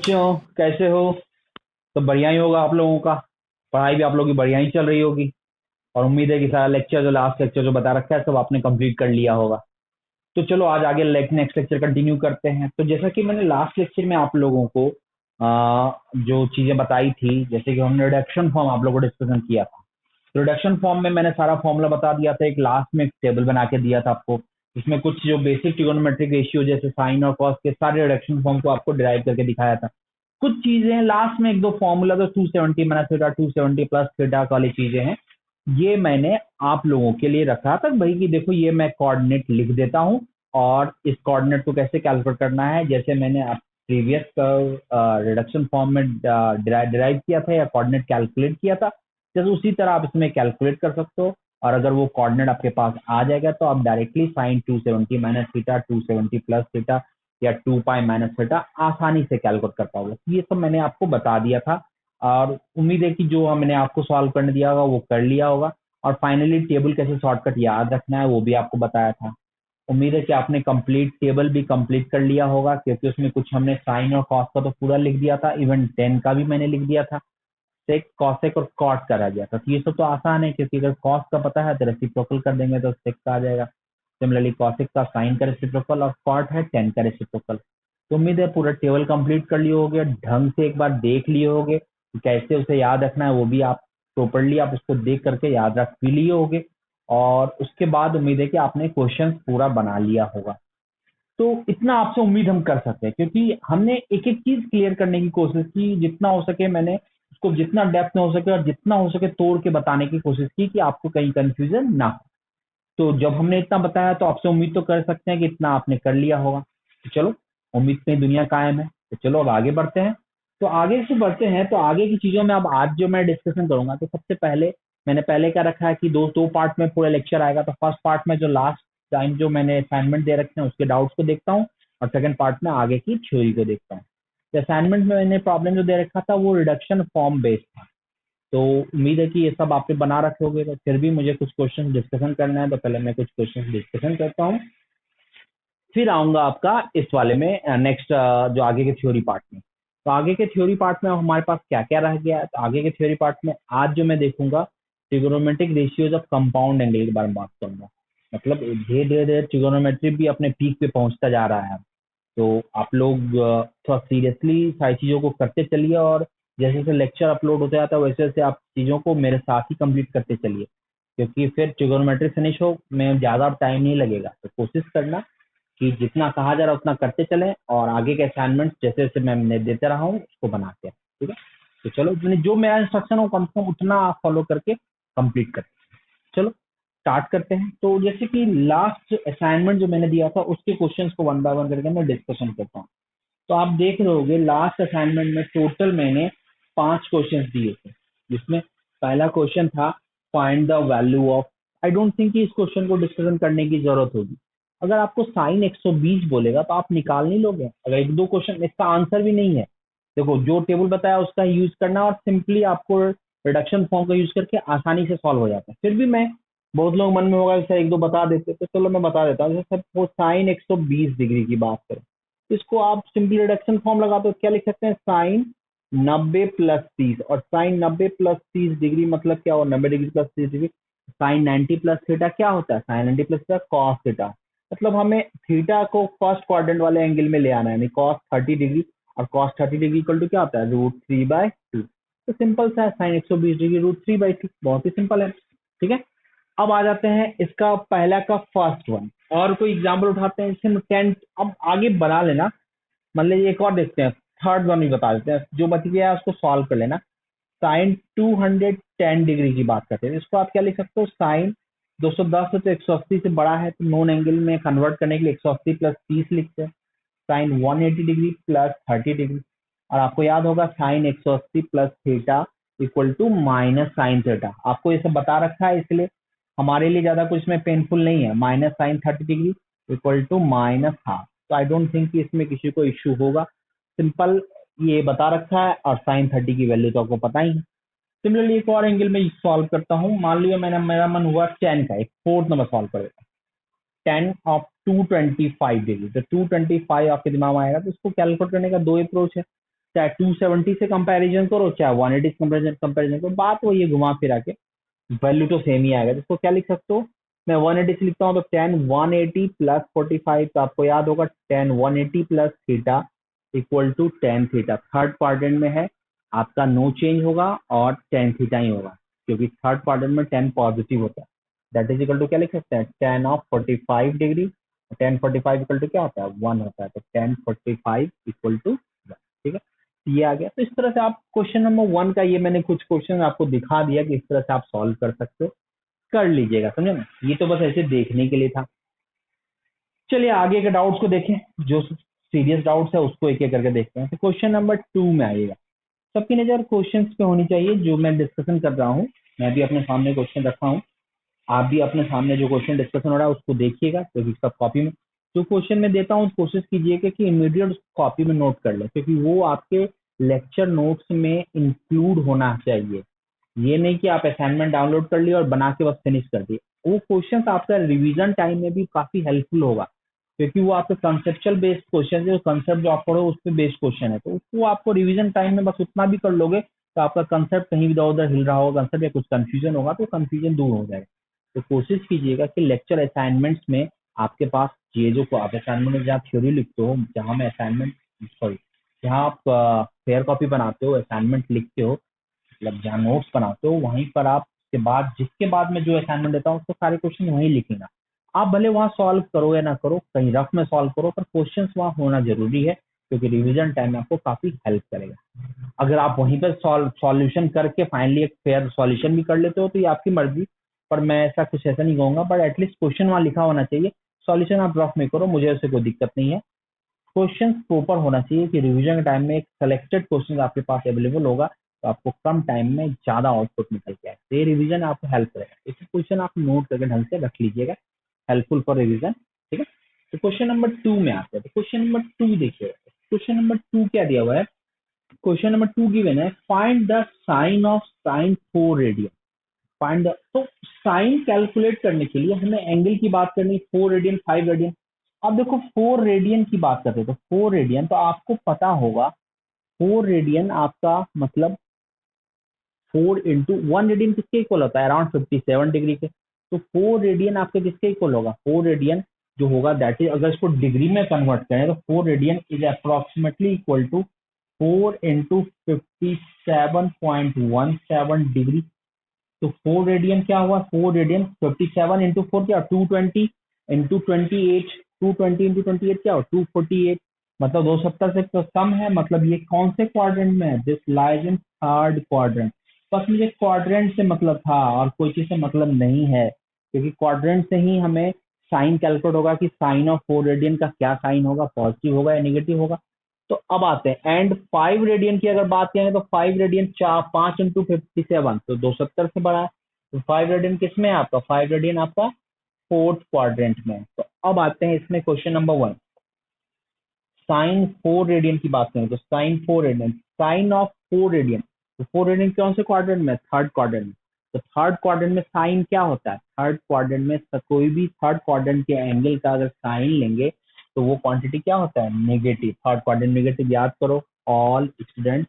बच्चों, कैसे हो? तो बढ़िया ही होगा आप लोगों का। पढ़ाई भी आप लोगों की बढ़िया ही चल रही होगी। और उम्मीद है कि सारा लेक्चर जो लास्ट लेक्चर जो बता रखा है सब आपने कंप्लीट कर लिया होगा। तो चलो आज आगे नेक्स्ट लेक्चर कंटिन्यू करते हैं। तो जैसा कि मैंने लास्ट लेक्चर में आप लोगों को जो चीजें बताई थी, जैसे कि हमने रिडक्शन फॉर्म आप लोगों को डिस्कशन किया था। रिडक्शन फॉर्म में मैंने सारा फॉर्मूला बता दिया था, एक लास्ट में एक टेबल बना के दिया था आपको। इसमें कुछ जो बेसिक ट्रिगोनोमेट्रिक रेशियो जैसे साइन और कॉस के सारे रिडक्शन फॉर्म को आपको डिराइव करके दिखाया था। कुछ चीजें लास्ट में एक दो फॉर्मूला तो 270 माइनस थीटा 270 प्लस थीटा वाली चीजें हैं, ये मैंने आप लोगों के लिए रखा था भाई कि देखो ये मैं कोऑर्डिनेट लिख देता हूँ और इस कोऑर्डिनेट को कैसे कैलकुलेट करना है, जैसे मैंने प्रीवियस रिडक्शन फॉर्म में डिराइव किया था या कोऑर्डिनेट कैलकुलेट किया था, जैसे उसी तरह आप इसमें कैलकुलेट कर सकते हो। और अगर वो कोऑर्डिनेट आपके पास आ जाएगा तो आप directly sine 270 minus theta 270 plus theta या 2 पाई माइनस थीटा आसानी से कैलकुलेट कर पाओगे। ये सब मैंने आपको बता दिया था और उम्मीद है कि जो हमने आपको सॉल्व करने दिया होगा वो कर लिया होगा। और फाइनली टेबल कैसे शॉर्टकट याद रखना है वो भी आपको बताया था। उम्मीद है कि आपने कंप्लीट टेबल भी कंप्लीट कर लिया होगा, क्योंकि उसमें कुछ हमने साइन और कॉस का तो पूरा लिख दिया था, इवन टेन का भी मैंने लिख दिया था। सेक कॉसेक और कॉट करा गया था। तो ये सब तो आसान है, क्योंकि अगर कॉस का पता है तो रेसिप्रोकल कर देंगे तो सेक का आ जाएगा। सिमिलरली कॉसेक का साइन का रेसिप्रोकल और कॉट है टेन का रेसिप्रोकल। तो उम्मीद है पूरा टेबल कंप्लीट कर लिए होगे, ढंग से एक बार देख लिए होगे कि कैसे उसे याद रखना है, वो भी आप प्रॉपरली आप उसको देख करके याद रख भी लिए होगे। और उसके बाद उम्मीद है कि आपने क्वेश्चन पूरा बना लिया होगा। तो इतना आपसे उम्मीद हम कर सकते हैं, क्योंकि हमने एक एक चीज क्लियर करने की कोशिश की, जितना हो सके मैंने उसको जितना डेप्थ में हो सके और जितना हो सके तोड़ के बताने की कोशिश की कि आपको कहीं कंफ्यूजन ना हो। तो जब हमने इतना बताया तो आपसे उम्मीद तो कर सकते हैं कि इतना आपने कर लिया होगा। तो चलो, उम्मीद पे दुनिया कायम है। तो चलो अब आगे बढ़ते हैं। तो आगे से बढ़ते हैं तो आगे की चीजों में अब आज जो मैं डिस्कशन करूंगा, तो सबसे पहले मैंने पहले क्या रखा है कि दो दो पार्ट में पूरा लेक्चर आएगा। तो फर्स्ट पार्ट में जो लास्ट टाइम जो मैंने असाइनमेंट दे रखे हैं उसके डाउट्स को देखता हूँ, और सेकंड पार्ट में आगे की थ्योरी को देखता हूँ। तो असाइनमेंट में मैंने प्रॉब्लम जो दे रखा था वो रिडक्शन फॉर्म बेस्ड था। तो उम्मीद है कि ये सब आपने बना रखे होंगे। तो फिर भी मुझे कुछ क्वेश्चन डिस्कशन करना है, तो पहले मैं कुछ क्वेश्चन डिस्कशन करता हूँ, फिर आऊंगा आपका इस वाले में नेक्स्ट जो आगे के थ्योरी पार्ट में। तो आगे के थ्योरी पार्ट में हमारे पास क्या क्या रह गया है, तो आगे के थ्योरी पार्ट में आज जो मैं देखूंगा trigonometric ratios of compound angle के बारे में बात करूंगा। मतलब धीरे धीरे धीरे ट्रिगोनोमेट्री भी अपने पीक पे पहुंचता जा रहा है। तो आप लोग थोड़ा सीरियसली सारी चीज़ों को करते चलिए, और जैसे जैसे लेक्चर अपलोड होते जाता है वैसे वैसे आप चीज़ों को मेरे साथ ही कंप्लीट करते चलिए, क्योंकि फिर ट्रिगोनोमेट्री फिनिश हो में ज़्यादा टाइम नहीं लगेगा। तो कोशिश करना कि जितना कहा जा रहा है उतना करते चलें, और आगे के असाइनमेंट जैसे जैसे मैं देते रहा हूँ उसको बनाते हैं। ठीक है, तो चलो जो मेरा इंस्ट्रक्शन हो कम से कम उतना आप फॉलो करके कंप्लीट करें। चलो स्टार्ट करते हैं। तो जैसे कि लास्ट असाइनमेंट जो मैंने दिया था उसके क्वेश्चंस को वन बाय वन करके मैं डिस्कशन करता हूँ। तो आप देख रहे होगे लास्ट असाइनमेंट में टोटल मैंने 5 क्वेश्चंस दिए थे, जिसमें पहला क्वेश्चन था find the value of. I don't think कि इस क्वेश्चन को डिस्कशन करने की जरूरत होगी। अगर आपको साइन 120 बोलेगा तो आप निकाल नहीं लोगे। अगर एक दो क्वेश्चन इसका आंसर भी नहीं है, देखो जो टेबल बताया उसका यूज करना, और सिंपली आपको रिडक्शन फॉर्म का यूज करके आसानी से सॉल्व हो जाता है। फिर भी मैं, बहुत लोग मन में होगा सर एक दो बता देते, तो चलो मैं बता देता हूँ। जैसे सर वो साइन 120 डिग्री की बात करें, इसको आप सिंपली रिडक्शन फॉर्म लगाते हो, क्या लिख सकते हैं साइन 90 प्लस 30। और साइन 90 प्लस 30 डिग्री मतलब क्या हो, 90 degree plus 30 degree. Sine 90 plus theta क्या होता है, sine 90 plus theta cos theta. मतलब हमें थीटा को फर्स्ट क्वाड्रेंट वाले एंगल में ले आना है, यानी कॉस 30 डिग्री। और कॉस 30 डिग्री इक्वल टू क्या होता है, √3/2। तो सिंपल सा है, साइन 120 डिग्री √3/2, बहुत ही सिंपल है। ठीक है, अब आ जाते हैं इसका पहला का फर्स्ट वन, और कोई एग्जाम्पल उठाते हैं इससे 10। अब आगे बना लेना, मान लीजिए एक और देखते हैं, थर्ड वन भी बता देते हैं, जो बच गया है उसको सॉल्व कर लेना। साइन 210 डिग्री की बात करते हैं, इसको आप क्या लिख सकते हो, साइन 210 है तो 180 से बड़ा है, तो नॉन एंगल में कन्वर्ट करने के लिए 180 प्लस 30 लिखते हैं। साइन 180 डिग्री प्लस 30 डिग्री, और आपको याद होगा sine 180 plus theta equal to minus sine theta. आपको ये सब बता रखा है, इसलिए हमारे लिए ज्यादा कुछ इसमें पेनफुल नहीं है। Minus sine 30 degree equal to minus half. तो आई डोंट थिंक कि इसमें किसी को इश्यू होगा, सिंपल ये बता रखा है, और साइन 30 की वैल्यू तो आपको पता ही है। सिमिलरली एक और एंगल में सॉल्व करता हूँ। मान लिया मेरा मन हुआ 10 का, एक फोर्थ नंबर सॉल्व कर देता हूँ। 10 ऑफ 225 डिग्री, तो 225 आपके दिमाग में आएगा। तो इसको कैलकुलेट करने का दो अप्रोच है। चाहे 270 से कंपैरिजन करो चाहे 180 से कंपैरिजन करो, बात वही है घुमा फिरा के, वैल्यू तो सेम ही आएगा। इसको क्या लिख सकते हो, मैं 180 से लिखता हूँ तो tan 180 प्लस 45, तो आपको याद होगा tan 180 plus theta equal to tan theta. Third quadrant में है आपका नो चेंज होगा और tan थीटा ही होगा, क्योंकि थर्ड क्वाड्रेंट में tan पॉजिटिव होता है। दैट इज इक्वल टू क्या लिख सकते हैं, tan of 45 degree, tan 45 equal to क्या होता है 1 होता है, तो tan 45 इक्वल टू 1। ठीक है, ये आ गया। तो इस तरह से आप क्वेश्चन नंबर 1 का, ये मैंने कुछ क्वेश्चन आपको दिखा दिया कि इस तरह से आप सॉल्व कर सकते हो, कर लीजिएगा, समझे ना। ये तो बस ऐसे देखने के लिए था। चलिए आगे के डाउट्स को देखें, जो सीरियस डाउट्स है उसको एक एक करके देखते हैं। तो क्वेश्चन नंबर 2 में आइएगा। सबकी नजर क्वेश्चंस पे होनी चाहिए जो मैं डिस्कशन कर रहा हूँ। मैं भी अपने सामने क्वेश्चन रखा हूँ, आप भी अपने सामने जो क्वेश्चन डिस्कशन हो रहा है उसको देखिएगा, क्योंकि सब कॉपी में जो क्वेश्चन में देता हूँ कोशिश कीजिएगा कि इमीडिएट कॉपी में नोट कर ले, क्योंकि वो आपके लेक्चर नोट्स में इंक्लूड होना चाहिए। ये नहीं कि आप असाइनमेंट डाउनलोड कर लिए और बना के बस फिनिश कर दिए। वो क्वेश्चंस आपका रिवीजन टाइम में भी काफी हेल्पफुल होगा, क्योंकि वो आपके कंसेप्चुअल बेस्ड क्वेश्चन है, कंसेप्ट जो आप पढ़ो उस पर बेस्ड क्वेश्चन है, तो उसको आपको रिवीजन टाइम में बस उतना भी कर लोगे तो आपका कंसेप्ट कहीं इधर उधर हिल रहा होगा कंसेप्ट या कुछ कंफ्यूजन होगा तो कंफ्यूजन दूर हो जाएगा। तो कोशिश कीजिएगा कि लेक्चर असाइनमेंट्स में आपके पास ये जो आप असाइनमेंट में जहाँ थ्योरी लिखते हो, जहाँ मैं असाइनमेंट सॉरी जहाँ आप फेयर कॉपी बनाते हो, असाइनमेंट लिखते हो, मतलब जहाँ नोट्स बनाते हो वहीं पर आप के बाद जिसके बाद में जो असाइनमेंट देता हूँ उसको सारे क्वेश्चन वहीं लिखेगा। आप भले वहाँ सॉल्व करो या ना करो, कहीं रफ में सॉल्व करो, पर क्वेश्चन वहाँ होना जरूरी है, क्योंकि रिवीजन टाइम में आपको काफी हेल्प करेगा। अगर आप वहीं पर सॉल्यूशन करके फाइनली एक फेयर सॉल्यूशन भी कर लेते हो तो ये आपकी मर्जी, पर मैं ऐसा कुछ ऐसा नहीं कहूंगा, बट एटलीस्ट क्वेश्चन वहाँ लिखा होना चाहिए। सॉल्यूशन आप रफ में करो, मुझे उससे कोई दिक्कत नहीं है। क्वेश्चन प्रॉपर होना चाहिए कि रिवीजन के टाइम में एक सेलेक्टेड क्वेश्चन आपके पास अवेलेबल होगा, तो आपको कम टाइम में ज्यादा आउटपुट निकल के आए, तो ये रिवीजन आपको हेल्प करेगा। इसे क्वेश्चन आप नोट करके ढंग से रख लीजिएगा, हेल्पफुल फॉर रिवीजन। ठीक है, तो क्वेश्चन नंबर 2 में आते हैं। तो क्वेश्चन नंबर 2 देखिए, क्वेश्चन नंबर 2 क्या दिया हुआ है। क्वेश्चन नंबर 2 गिवन है, find the sine of sine 4 radian. Find the, तो साइन कैलकुलेट करने के लिए हमें एंगल की बात करनी, 4 रेडियन 5 रेडियन। अब देखो 4 रेडियन की बात करते हैं, तो 4 रेडियन तो आपको पता होगा, 4 रेडियन आपका मतलब 4 इंटू 1 रेडियन किसके इक्वल होता है, अराउंड 57 डिग्री के। तो 4 रेडियन आपके किसके इक्वल होगा, 4 रेडियन जो होगा दैट इज, अगर इसको डिग्री में कन्वर्ट करें तो 4 radian is approximately equal to 4 into 57.17 degree. तो 4 रेडियन क्या हुआ, 4 रेडियन 57 इंटू 4 क्या, 220 इंटू 28, 220 इंटू 28 क्या हो, 248, मतलब 270 से तो कम है, मतलब ये कौन से क्वाड्रेंट में है, this lies in third quadrant. बस मुझे क्वाड्रेंट से मतलब था और कोई चीज से मतलब नहीं है, क्योंकि क्वाड्रेंट से ही हमें साइन कैलकुलेट होगा कि साइन ऑफ 4 रेडियन का क्या साइन होगा, पॉजिटिव होगा या निगेटिव होगा। तो अब आते हैं एंड 5 रेडियन की अगर बात करें तो 5 रेडियन 5 इंटू 57, तो 270 से बड़ा है। तो 5 रेडियन किस में है आपका, 5 रेडियन आपका फोर्थ क्वाड्रेंट में है। तो अब आते हैं इसमें क्वेश्चन नंबर 1, साइन 4 रेडियन की बात करें तो sine 4 radian, sine of 4 radian, तो 4 रेडियन कौन से क्वाड्रेंट में, थर्ड क्वाड्रेंट में। तो थर्ड क्वाड्रेंट में साइन क्या होता है, थर्ड क्वाड्रेंट में कोई भी थर्ड क्वाड्रेंट के एंगल का अगर साइन लेंगे तो वो क्वांटिटी क्या होता है, नेगेटिव। थर्ड क्वाड्रेंट नेगेटिव याद करो, ऑल स्टूडेंट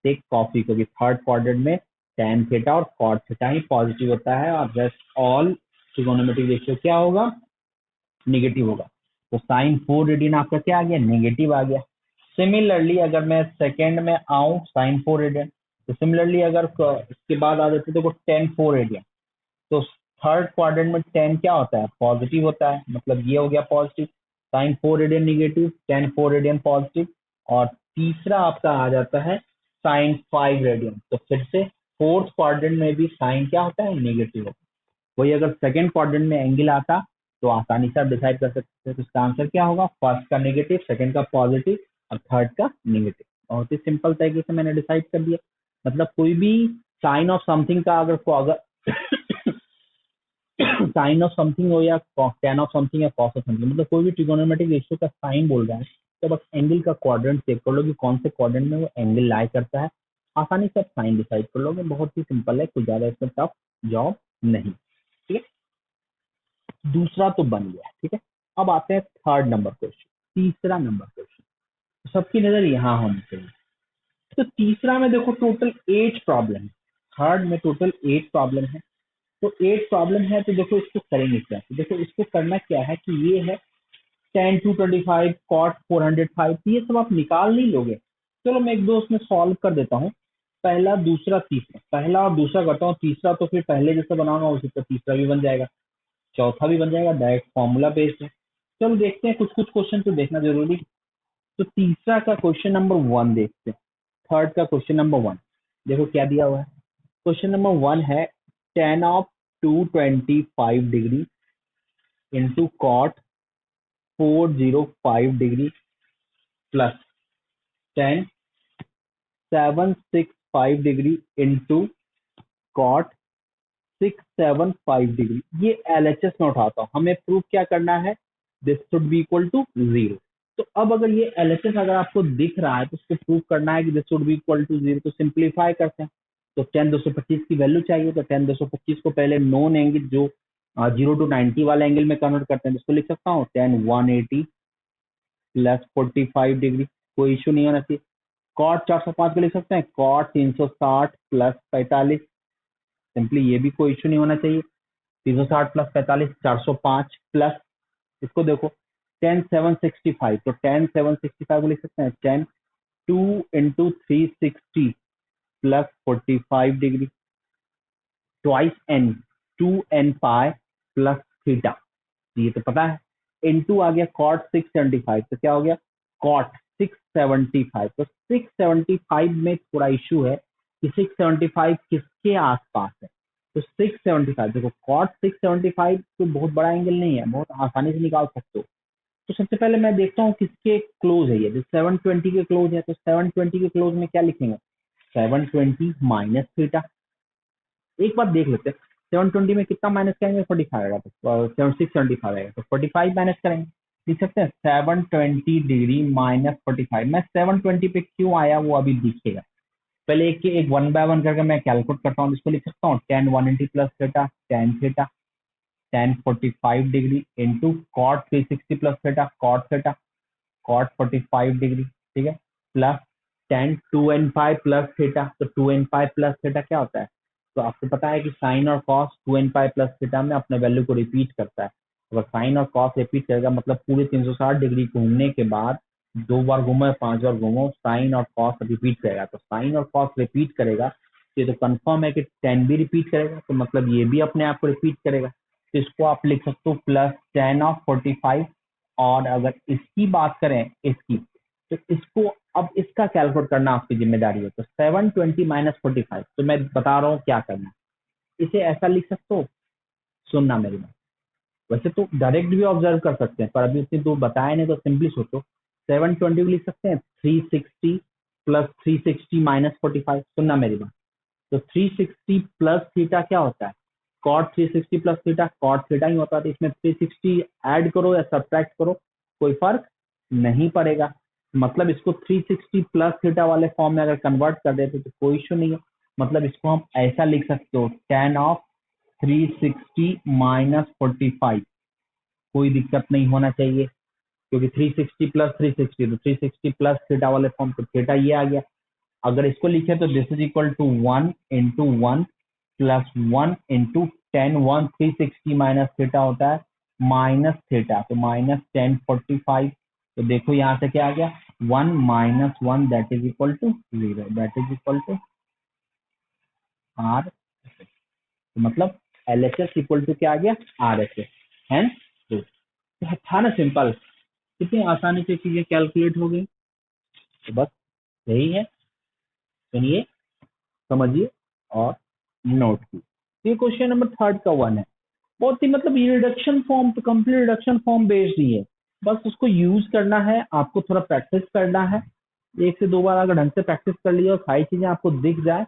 टेक कॉपी, क्योंकि थर्ड क्वाड्रेंट में tan थीटा और cot थीटा ही पॉजिटिव होता है और रेस्ट ऑल ट्रिगोनोमेट्रिक रेशियो क्या होगा, नेगेटिव होगा। तो साइन 4 रेडियन आपका क्या आ गया, नेगेटिव आ गया। सिमिलरली अगर मैं सेकेंड में आऊं साइन 4 रेडियन, तो सिमिलरली अगर इसके बाद आ जाते तो tan 4 रेडियन, तो थर्ड क्वाड्रेंट में tan क्या होता है, पॉजिटिव होता है, मतलब ये हो गया positive. Sine 4 radian negative, tan 4 radian positive. और तीसरा आपका आ जाता है साइन 5 रेडियन, तो फिर से फोर्थ क्वाड्रेंट में भी साइन क्या होता है, नेगेटिव होता है। वही अगर सेकेंड क्वाड्रेंट में एंगल आता तो आसानी से आप डिसाइड कर सकते हैं, तो इसका आंसर क्या होगा, फर्स्ट का नेगेटिव, सेकेंड का पॉजिटिव और थर्ड का नेगेटिव। बहुत ही सिंपल तरीके से मैंने डिसाइड कर दिया। मतलब कोई भी साइन ऑफ समथिंग का अगर साइन ऑफ समथिंग हो या tan ऑफ समथिंग या cos ऑफ समथिंग, मतलब कोई भी ट्रिगोनोमेट्रिक रेशियो का साइन बोल रहा है तो बस एंगल का क्वाड्रेंट चेक कर लो कि कौन से क्वाड्रेंट में वो एंगल लाई करता है, आसानी से आप साइन डिसाइड कर लोगे। बहुत ही सिंपल है, कुछ ज्यादा इसमें टफ जॉब नहीं। ठीक है, दूसरा तो बन गया। ठीक है, अब आते हैं थर्ड नंबर क्वेश्चन, तीसरा नंबर क्वेश्चन। सबकी नजर यहाँ होनी चाहिए। तो तीसरा में देखो टोटल 8 प्रॉब्लम है, थर्ड में टोटल 8 प्रॉब्लम है। तो 8 प्रॉब्लम है, तो देखो इसको करेंगे क्या, तो देखो इसको करना क्या है कि ये है tan 225 cot 405, तो ये सब आप निकाल नहीं लोगे। चलो मैं एक दो उसमें सॉल्व कर देता हूँ, पहला दूसरा तीसरा, पहला और दूसरा करता हूँ, तीसरा तो फिर पहले जैसा बनाऊंगा उसी तरह तीसरा भी बन जाएगा, चौथा भी बन जाएगा, डायरेक्ट फॉर्मूला बेस्ड है। चलो देखते हैं, कुछ कुछ क्वेश्चन तो देखना जरूरी। तो तीसरा का क्वेश्चन नंबर 1 देखते हैं, थर्ड का क्वेश्चन नंबर 1 देखो क्या दिया हुआ है। क्वेश्चन नंबर 1 है tan of 225 degree into cot 405 degree plus tan 765 degree into cot 675 degree. ये एलएचएस में उठाता हूँ, हमें प्रूफ क्या करना है, this should be equal to 0। तो अब अगर ये एलएचएस अगर आपको दिख रहा है तो उसको प्रूव करना है कि this should be equal to 0, तो सिंप्लीफाई करते हैं। तो tan 225 की वैल्यू चाहिए, तो tan 225 को पहले नॉन एंगल जो 0 टू 90 वाले एंगल में कन्वर्ट करते हैं, जिसको लिख सकता हूँ tan 180 प्लस 45 डिग्री, कोई इशू नहीं होना चाहिए। कॉट 405 को लिख सकते हैं कॉट 360 प्लस 45, सिंपली ये भी कोई इशू नहीं होना चाहिए। 360 प्लस 45 405 प्लस इसको देखो tan 765, तो tan 765 को लिख सकते हैं tan 2 into 360 plus 45 degree twice n 2n pi plus theta, ये तो पता है। इनटू आ गया कॉट 675, तो क्या हो गया कॉट 675। तो 675 में थोड़ा इशू है कि 675 किसके आसपास है, तो 675 देखो कॉट 675 तो बहुत बड़ा एंगल नहीं है, बहुत आसानी से निकाल सकते हो। तो सबसे पहले मैं देखता हूँ किसके क्लोज है, ये 720 के क्लोज है, तो 720 के क्लोज में क्या लिखेंगे 720 माइनस थीटा। एक बार देख लेते हैं 720 में कितना माइनस करेंगे 45 आएगा, तो 675 आएगा, तो 45 माइनस करेंगे, लिख सकते हैं 720 डिग्री माइनस 45। मैं 720 पे क्यों आया वो अभी दिखेगा, पहले एक वन बाय वन करके मैं कैलकुलेट करता हूँ, इसको लिख सकता हूँ tan 180 plus theta tan theta tan 45 degree into cot 360 plus theta cot 45 degree, ठीक है, plus tan 2n5 plus theta, तो 2n5 प्लस थीटा क्या होता है, तो आपको पता है कि साइन और कॉस 2n5 प्लस थीटा में अपने वैल्यू को रिपीट करता है। अगर साइन और कॉस रिपीट करेगा मतलब पूरे 360 डिग्री घूमने के बाद 2 बार घूमो या 5 बार घूमो साइन और कॉस रिपीट करेगा, तो साइन और कॉस रिपीट करेगा, ये तो कंफर्म है कि tan भी रिपीट करेगा, तो मतलब ये भी अपने आप को रिपीट करेगा। तो इसको आप लिख सकते हो प्लस tan ऑफ 45। और अगर इसकी बात करें इसकी, तो इसको अब इसका कैलकुलेट करना आपकी जिम्मेदारी है। तो 720 माइनस 45, तो मैं बता रहा हूँ क्या करना है, इसे ऐसा लिख सकते हो, सुनना मेरी बात, वैसे तो डायरेक्ट भी ऑब्जर्व कर सकते हैं पर अभी उसने तो बताया नहीं, तो सिंपली सोचो 720 को लिख सकते हैं 360 प्लस 360 माइनस 45, सुनना मेरी बात। तो 360 प्लस थीटा क्या होता है cot 360 plus theta cot theta ही होता है, तो इसमें 360 ऐड करो या सब्ट्रैक्ट करो कोई फर्क नहीं पड़ेगा, मतलब इसको 360 प्लस थीटा वाले फॉर्म में अगर कन्वर्ट कर देते तो कोई इशू नहीं है। मतलब इसको हम ऐसा लिख सकते हो tan ऑफ 360 माइनस 45, कोई दिक्कत नहीं होना चाहिए क्योंकि 360 प्लस 360, तो 360 प्लस थीटा वाले फॉर्म, तो थीटा ये आ गया। अगर इसको लिखे तो this is equal to 1 into 1 plus 1 into tan 1 360 minus theta होता है माइनस थीटा, तो माइनस 1045। तो देखो यहाँ से क्या आ गया 1 minus 1 that is equal to 0, that is equal to R. तो मतलब L H S equal to क्या आ गया आर एच एस है, तो था ना सिंपल, कितनी आसानी से चीजें कैलकुलेट हो गई। तो बस यही है, सुनिए समझिए और नोट की। ये क्वेश्चन नंबर थर्ड का 1 है, बहुत ही मतलब ये रिडक्शन फॉर्म तो कंप्लीट रिडक्शन फॉर्म बेस्ड ही है, बस उसको यूज करना है, आपको थोड़ा प्रैक्टिस करना है, एक से दो बार अगर ढंग से प्रैक्टिस कर लिया और सारी चीजें आपको दिख जाए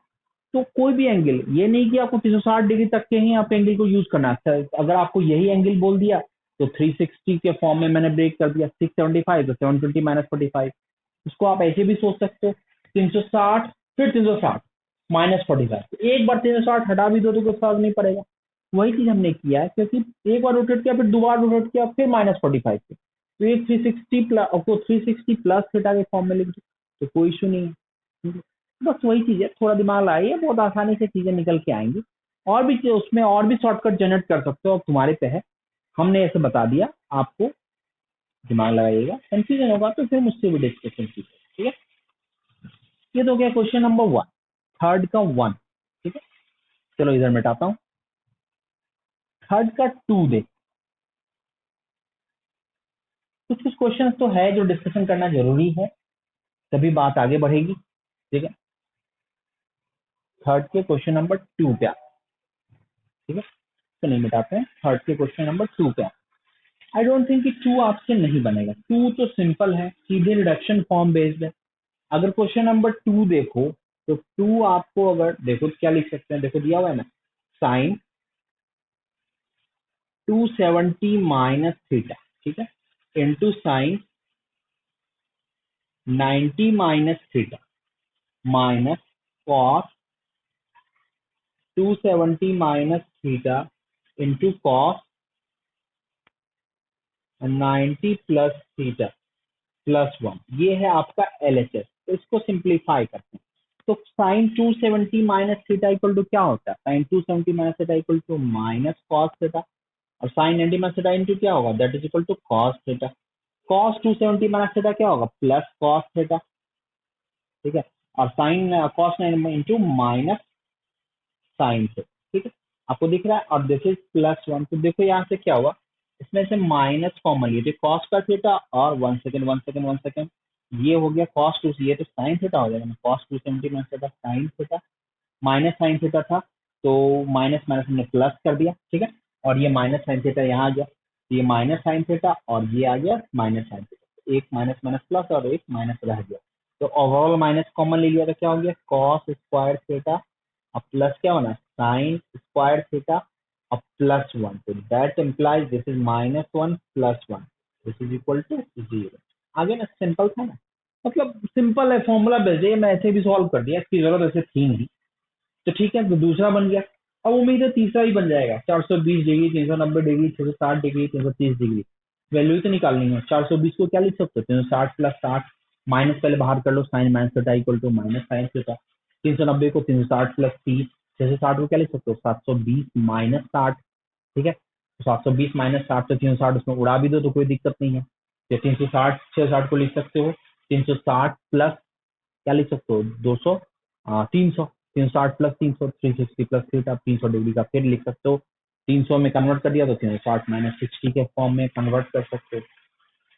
तो कोई भी एंगल, ये नहीं कि आपको 360 डिग्री तक के ही आप एंगल को यूज करना है, अगर आपको यही एंगल बोल दिया तो 360 के फॉर्म में मैंने ब्रेक कर दिया 675, तो 720 माइनस 45, इसको आप ऐसे भी सोच सकते हो 360 फिर 360 माइनस 45, तो एक बार 360 हटा भी दो तो कोई फर्क नहीं पड़ेगा। वही चीज हमने किया है क्योंकि एक बार रोटेट किया फिर दोबारा रोटेट किया फिर माइनस 45 पे, तो ये 360 प्लस आपको 360 प्लस थीटा के फॉर्म में लिख दो तो कोई इशू नहीं है। बस वही चीज है, थोड़ा दिमाग लगाइए, बहुत आसानी से चीजें निकल के आएंगी। और भी उसमें और भी शॉर्टकट जनरेट कर सकते हो, अब तुम्हारे पे है। हमने ऐसे बता दिया आपको, दिमाग लगाइएगा, कंफ्यूजन होगा तो फिर मुझसे भी डिस्कशन कीजिए, ठीक है। ये तो हो गया क्वेश्चन नंबर 1, थर्ड का 1, ठीक है। चलो इधर मिटाता हूँ, थर्ड का 2 देख। कुछ कुछ क्वेश्चन तो है जो डिस्कशन करना जरूरी है, तभी बात आगे बढ़ेगी, ठीक है। थर्ड के क्वेश्चन नंबर 2 पे ठीक है, तो नहीं मिटाते हैं, थर्ड के क्वेश्चन नंबर 2 पे। आई डोंट थिंक कि 2 आपसे नहीं बनेगा, 2 तो सिंपल है, सीधे रिडक्शन फॉर्म बेस्ड है। अगर क्वेश्चन नंबर 2 देखो तो 2 आपको अगर देखो तो क्या लिख सकते हैं, देखो दिया हुआ है ना, साइन 270 माइनस थीटा, ठीक है, into sine 90 minus theta minus cos 270 minus theta into cos 90 plus theta plus 1। ये है आपका एलएचएस। तो इसको सिंप्लीफाई करते हैं, तो sine 270 minus theta equal to क्या होता है, sine 270 minus theta equal to minus cos theta, और साइन 90 माइनस थीटा इंटू क्या होगा, that is equal to cos theta. Cos 270 minus theta क्या होगा, प्लस कॉस थीटा, ठीक है। और sine cos 90 into minus sine से, ठीक है, आपको दिख रहा है। और दिस इज +1, तो देखो यहाँ से क्या हुआ, इसमें से माइनस कॉमन लिए कॉस का थीटा, और 1 सेकेंड, ये हो गया कॉस 2, ये तो साइन थीटा हो जाएगा, cos 270 minus theta sine theta, minus sine theta था तो माइनस माइनस हमने प्लस कर दिया, ठीक है। और ये माइनस साइन थीटा यहाँ आ गया, तो ये माइनस साइन थीटा और ये आ गया माइनस साइन थीटा, एक माइनस माइनस प्लस और एक माइनस रह गया, तो ओवरऑल माइनस कॉमन ले लिया तो क्या हो गया, कॉस स्क्वायर थीटा, अब प्लस क्या होना, साइन स्क्वायर थीटा, अब +1, तो that implies this is -1 +1, this is equal to 0। आगे ना सिंपल था ना, मतलब सिंपल है, फॉर्मूला बेस्ड है, मैं ऐसे भी सॉल्व कर दिया, इसकी जरूरत ऐसे थी नहीं, तो ठीक है, तो दूसरा बन गया। अब उम्मीद है तीसरा ही बन जाएगा, 420 degree, 390 degree, 660 degree, 330 degree, value तो निकालनी है। 420 को क्या लिख सकते हो, 360 प्लस 60, माइनस पहले बाहर कर लो, sine minus theta equal to minus sine theta. 390 को 360 प्लस 30, 660 को क्या लिख सकते हो, 720 माइनस 60, ठीक है। तो 720 माइनस 60 तो 360 उसमें उड़ा भी दो तो कोई दिक्कत नहीं है, या 360 660 को लिख सकते हो 360 प्लस क्या लिख सकते हो 200, 300, 360 प्लस 300, 360 प्लस थीटा, 300 डिग्री का फिर लिख सकते हो, 300 में कन्वर्ट कर दिया तो 360 माइनस 60 के फॉर्म में कन्वर्ट कर सकते हो।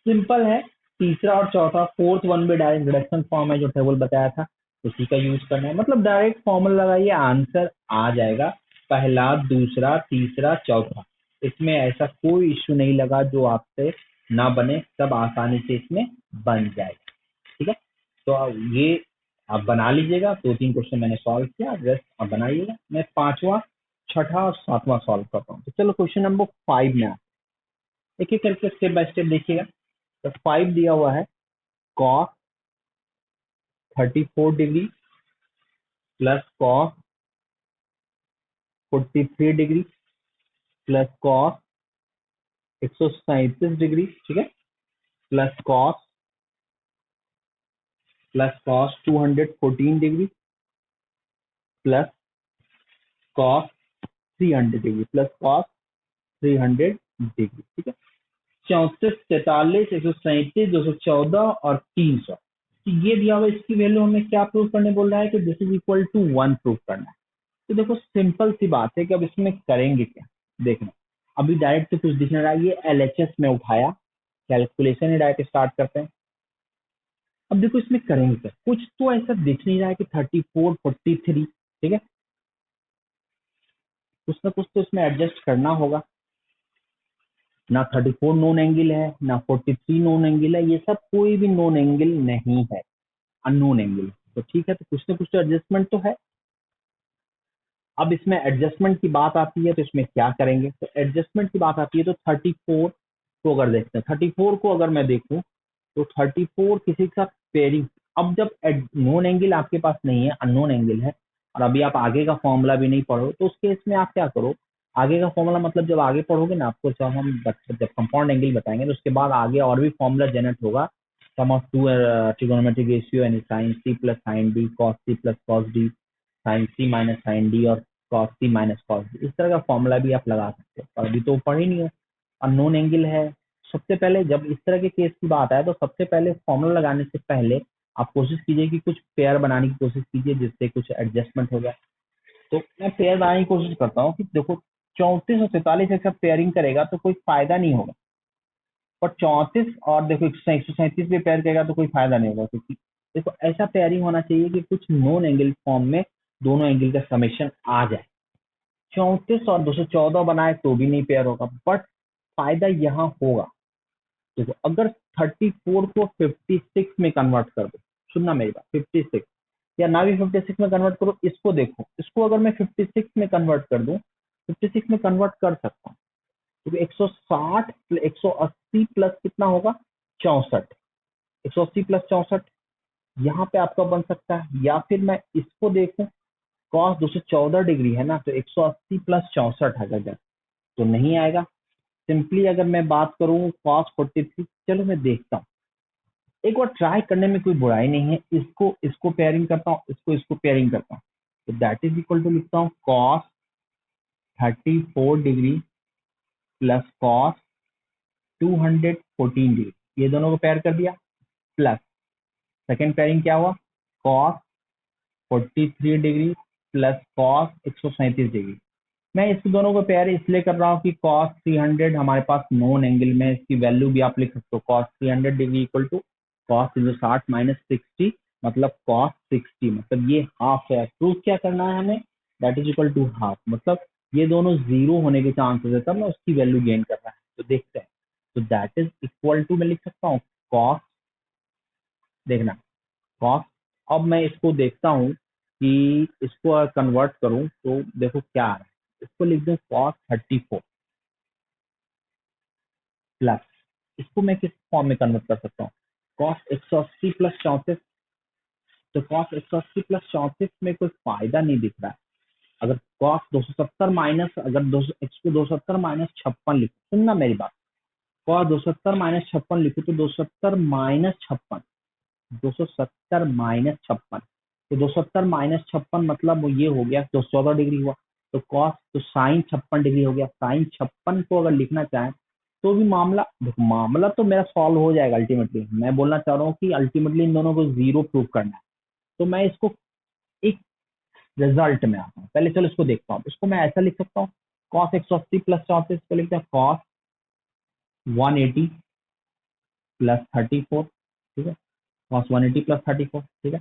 सिंपल है। तीसरा और चौथा, फोर्थ वन में डायरेक्ट रिडक्शन फॉर्म है जो टेबल बताया था, उसी का यूज करना है, मतलब डायरेक्ट फॉर्मूला लगाइए आंसर आ जाएगा, पहला दूसरा तीसरा चौथा, इसमें ऐसा कोई इश्यू नहीं लगा जो आपसे ना बने, सब आसानी से इसमें बन जाएगा, ठीक है। तो ये आप बना लीजिएगा, 2-3 क्वेश्चन मैंने सॉल्व किया, रेस्ट आप बनाइएगा, मैं पांचवा छठा और सातवां सॉल्व करता हूँ। तो चलो क्वेश्चन नंबर 5 में एक एक करके स्टेप बाय स्टेप देखिएगा। तो 5 दिया हुआ है, cos 34 degree plus cos 43 degree plus cos 137 degree, ठीक है, plus cos 214 degree plus cos 300 degree plus cos 300 degree, ठीक है। 34, 43, 137, 214 और 300, तो ये दिया हुआ, इसकी वैल्यू हमें क्या प्रूव करने बोल रहा है कि this is equal to 1 prove करना है। तो देखो सिंपल सी बात है कि अब इसमें करेंगे क्या, देखना, अभी डायरेक्ट तो कुछ दिख नहीं रहा, ये एलएचएस में उठाया, कैलकुलेशन ही डायरेक्ट स्टार्ट करते हैं। अब देखो इसमें करेंगे क्या, कुछ तो ऐसा दिख नहीं रहा है कि 34 43, ठीक है, कुछ ना कुछ तो इसमें एडजस्ट करना होगा। ना 34 नोन एंगल है, ना 43 नोन एंगल है, ये सब कोई भी नोन एंगल नहीं है, अननोन एंगल, तो ठीक है, तो कुछ ना कुछ तो एडजस्टमेंट तो है। अब इसमें एडजस्टमेंट की बात आती है तो इसमें क्या करेंगे, तो एडजस्टमेंट की बात आती है तो 34 को अगर देखते हैं, 34 को अगर मैं देखूं तो 34 किसी के साथ पेयरिंग, अब जब नोन एंगल आपके पास नहीं है, अननोन एंगल है, और अभी आप आगे का फॉर्मूला भी नहीं पढ़ो, तो उस केस में आप क्या करो, आगे का फॉर्मूला मतलब जब आगे पढ़ोगे ना, आपको जब हम जब कंपाउंड एंगल बताएंगे तो उसके बाद आगे और भी फॉर्मूला जनरेट होगा, sum of two trigonometric ratio यानी sine C plus sine D, cos C plus cos D, sine C minus sine D और cos C minus cos D, इस तरह का फॉर्मूला भी आप लगा सकते हो। पर अभी तो पढ़ ही नहीं हो, अननोन एंगल है। सबसे पहले जब इस तरह के केस की बात आए तो सबसे पहले फॉर्मूला लगाने से पहले आप कोशिश कीजिए कि कुछ पेयर बनाने की कोशिश कीजिए जिससे कुछ एडजस्टमेंट हो जाए। तो मैं पेयर बनाने की कोशिश करता हूँ कि देखो 34 और 43 एक साथ पेयरिंग करेगा तो कोई फायदा नहीं होगा, और 34 और देखो 137 भी पेयर करेगा तो कोई फायदा नहीं होगा, क्योंकि देखो ऐसा पेयरिंग होना चाहिए कि कुछ नॉन एंगल फॉर्म में दोनों एंगल का समेशन आ जाए। 34 और 214 बनाए तो भी नहीं पेयर होगा, बट फायदा यहाँ होगा। देखो अगर 34 को 56 में कन्वर्ट कर दो, सुनना मेरी बात, 56 या ना भी 56 में कन्वर्ट करो, इसको देखो, इसको अगर मैं 56 में कन्वर्ट कर दूं, 56 में कन्वर्ट कर सकता हूँ, क्योंकि 160 180 प्लस कितना होगा 64, 180 प्लस 64 यहाँ पे आपका बन सकता है। या फिर मैं इसको देखूं, कॉस 214 डिग्री है ना, तो 180 प्लस 64 अगर तो नहीं आएगा। सिंपली अगर मैं बात करूं कॉस 43, चलो मैं देखता हूँ, एक बार ट्राई करने में कोई बुराई नहीं है। इसको इसको पेयरिंग करता हूँ, इसको पेयरिंग करता हूँ, तो दैट इज इक्वल टू लिखता हूँ cos 34 degree plus cos 214 degree, ये दोनों को पेयर कर दिया। प्लस सेकेंड पेयरिंग क्या हुआ, cos 43 degree plus cos 137 degree. मैं इस दोनों को पेयर इसलिए कर रहा हूँ कि कॉस 300 हमारे पास नॉन एंगल में, इसकी वैल्यू भी आप लिख सकते हो, cos 300 degree equal to cos 360 minus 60 मतलब कॉस 60, मतलब ये हाफ है। प्रूफ क्या करना है हमें, that is equal to half, मतलब ये दोनों जीरो होने के चांसेस है, तब मैं उसकी वैल्यू गेन कर रहा है। तो देखते हैं, तो दैट इज इक्वल टू मैं लिख सकता हूँ कॉस, देखना कॉस, अब मैं इसको देखता हूँ कि इसको कन्वर्ट करूँ तो देखो क्या आ रहा है, इसको लिख दूं कॉस 34 प्लस, इसको मैं किस फॉर्म में कन्वर्ट कर सकता हूँ, कॉस 180 प्लस 34, तो कॉस 180 प्लस 34 में कोई फायदा नहीं दिख रहा है। अगर कॉस 270 माइनस, अगर 270 माइनस 56 लिखो, सुनना मेरी बात, कॉस 270 माइनस 56 लिखो तो 270 माइनस 56, 270 माइनस 56, तो 270 माइनस 56 मतलब वो ये हो गया 214 डिग्री हुआ, तो कॉस तो साइन 56 डिग्री हो गया। साइन 56 को अगर लिखना चाहें तो भी मामला, देखो मामला तो मेरा सॉल्व हो जाएगा अल्टीमेटली। मैं बोलना चाह रहा हूँ कि अल्टीमेटली इन दोनों को जीरो प्रूव करना है, तो मैं इसको एक रिजल्ट में आता हूँ। पहले चलो इसको देखता हूँ, इसको मैं ऐसा लिख सकता हूँ, कॉस 180 प्लस 34 को लिखते हैं कॉस 180 प्लस 34, ठीक है, कॉस 180 प्लस 34, ठीक है,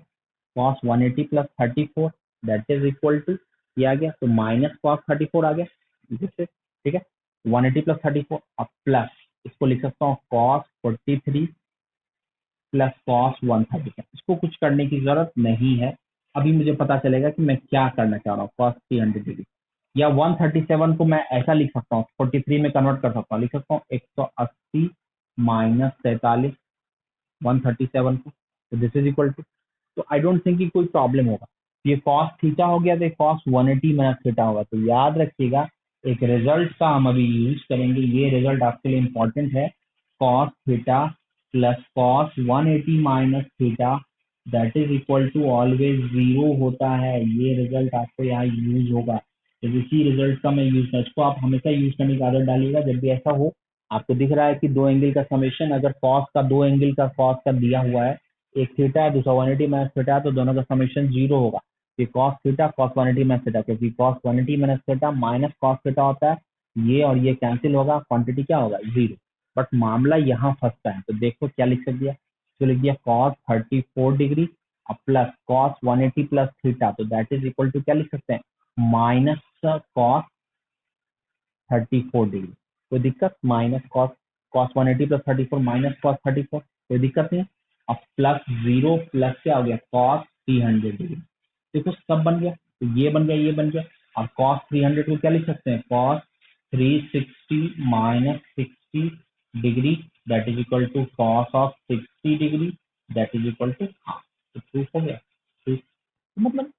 cos 180 plus 34 that is equal to, ये आ गया तो माइनस cos 34 आ गया जैसे, ठीक है, 180 प्लस 34, अब प्लस इसको लिख सकता हूँ cos 43 प्लस cos 134। इसको कुछ करने की जरूरत नहीं है, अभी मुझे पता चलेगा कि मैं क्या करना चाह रहा हूँ। cos 300 डिग्री या 137 को मैं ऐसा लिख सकता हूँ, 43 में कन्वर्ट कर सकता हूँ, लिख सकता हूँ 180 माइनस 43 137 को, तो दिस इज इक्वल टू, तो आई डोंट थिंक कि कोई प्रॉब्लम होगा। ये कॉस थीटा हो गया तो कॉस 180 माइनस थीटा होगा, तो याद रखिएगा एक रिजल्ट का हम अभी यूज करेंगे, ये रिजल्ट आपके लिए इंपॉर्टेंट है, cos theta plus cos 180 minus theta that is equal to always zero होता है। ये रिजल्ट आपको यहाँ यूज होगा, तो इसी रिजल्ट का मैं यूज, इसको आप हमेशा यूज करने की आदत डालिएगा जब भी ऐसा हो। आपको दिख रहा है कि दो एंगल का समेशन, अगर कॉस का दो एंगल का कॉस का दिया हुआ है, एक थीटा है दूसरा 180 माइनस थीटा है, तो दोनों का समेशन जीरो होगा। ये cos theta cos 180 minus theta, क्योंकि cos 180 minus theta minus cos theta होता है, ये और ये कैंसिल होगा, क्वांटिटी क्या होगा जीरो। बट मामला यहाँ फंसता है, तो देखो क्या लिख सकते दिया, तो लिख दिया cos 34 degree plus cos 180 plus theta, तो दैट इज इक्वल टू क्या लिख सकते हैं माइनस कॉस 34 डिग्री। कोई दिक्कत, minus cos, cos 180 plus 34 minus cos 34, कोई दिक्कत नहीं। अब प्लस जीरो प्लस क्या हो गया कॉस 300 डिग्री, देखो सब बन गया, तो ये बन गया ये बन गया। अब कॉस 300 को क्या लिख सकते हैं, cos 360 minus 60 degree that is equal to cos of 60 degree that is equal to half, तो प्रूफ हो गया। ठीक, मतलब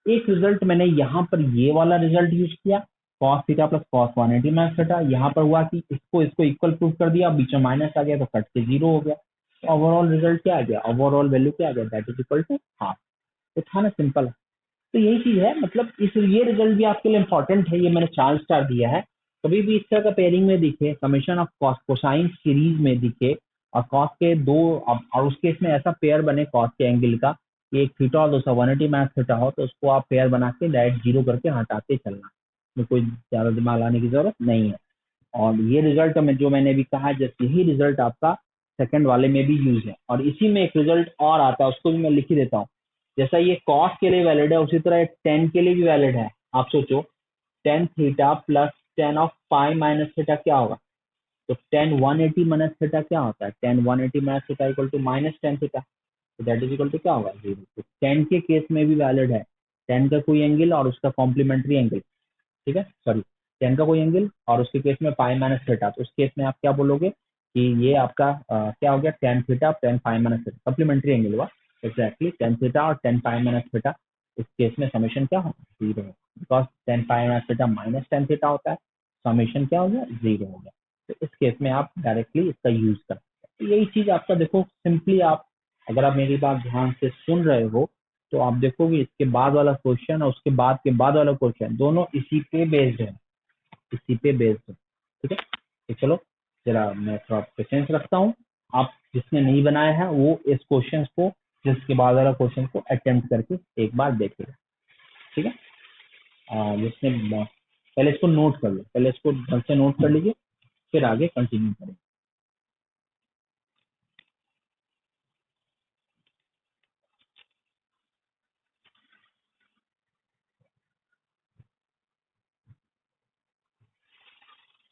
एक रिजल्ट मैंने यहाँ पर ये वाला रिजल्ट यूज किया, cos theta plus cos 180 minus theta, यहाँ पर हुआ कि इसको इसको इक्वल प्रूफ कर दिया, बीच में माइनस आ गया तो कट के जीरो हो गया। ओवरऑल रिजल्ट क्या आ गया, ओवरऑल वैल्यू क्या आ गया, that is equal to half. तो था ना सिंपल। तो यही चीज है, मतलब इस ये रिजल्ट भी आपके लिए इंपॉर्टेंट है, ये मैंने 4 स्टार दिया है। कभी भी इस तरह का पेयरिंग में दिखे, summation of cos cosine series में दिखे और कॉस के दो और उस केस में ऐसा पेयर बने कॉस के एंगल का कि एक थीटा और दूसरा 180 माइनस थीटा हो, तो उसको आप पेयर बना के डायरेक्ट जीरो करके हटाते चलना, में कोई ज्यादा दिमाग लाने की जरूरत नहीं है। और ये रिजल्ट में जो मैंने भी कहा, जैसे यही रिजल्ट आपका सेकंड वाले में भी यूज है। और इसी में एक रिजल्ट और आता है, उसको भी मैं लिख ही देता हूँ। जैसा ये कॉस के लिए वैलिड है, उसी तरह टेन के लिए भी वैलिड है। आप सोचो, ten theta plus ten of pi minus theta क्या होगा। तो टेन 180 माइनस थीटा क्या होता है, tan 180 minus theta equal to minus tan theta. तो दैट इज इक्वल टू क्या होगा, जीरो। तो टेन के केस में भी वैलिड है, टेन का कोई एंगल और उसका कॉम्प्लीमेंट्री एंगल, ठीक है, सॉरी, टेन का कोई एंगल और उसके केस में पाई माइनस थीटा। तो उस केस में आप क्या बोलोगे कि ये आपका क्या हो गया, tan theta tan pi minus theta, supplementary angle हुआ एग्जैक्टली, टेन थीटा और टेन पाई माइनस थीटा। इस केस में समेशन क्या होगा, जीरो होगा, because ten pi minus theta minus tan theta होता है, समेशन क्या हो गया, जीरो हो गया। तो इस केस में आप डायरेक्टली इसका यूज कर सकते हैं। तो यही चीज आपका देखो सिंपली, आप अगर आप मेरी बात ध्यान से सुन रहे हो तो आप देखोगे इसके बाद वाला क्वेश्चन और उसके बाद के बाद वाला क्वेश्चन दोनों इसी पे बेस्ड है, इसी पे बेस्ड है, ठीक है। तो चलो जरा मैं थोड़ा पेशेंस रखता हूँ। आप जिसने नहीं बनाया है वो इस क्वेश्चन को, जिसके बाद वाला क्वेश्चन को अटेम्प्ट करके एक बार देखेगा, ठीक है। जिसने पहले इसको नोट कर लो, पहले इसको ढंग से नोट कर लीजिए, फिर आगे कंटिन्यू करें।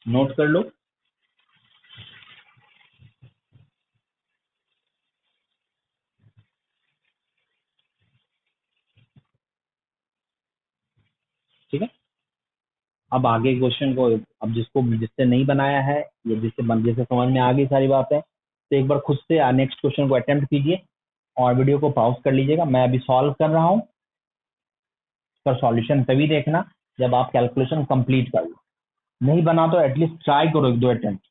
नोट कर लो। ठीक है, अब आगे क्वेश्चन को, अब जिसको जिससे नहीं बनाया है या जिससे समझ में आ गई सारी बातें, तो एक बार खुद से नेक्स्ट क्वेश्चन को अटेम्प्ट कीजिए और वीडियो को पॉज कर लीजिएगा। मैं अभी सॉल्व कर रहा हूँ, पर सॉल्यूशन तभी देखना जब आप कैलकुलेशन कंप्लीट कर लो। नहीं बना तो एटलीस्ट ट्राई करो, एक दो अटेम्प्ट।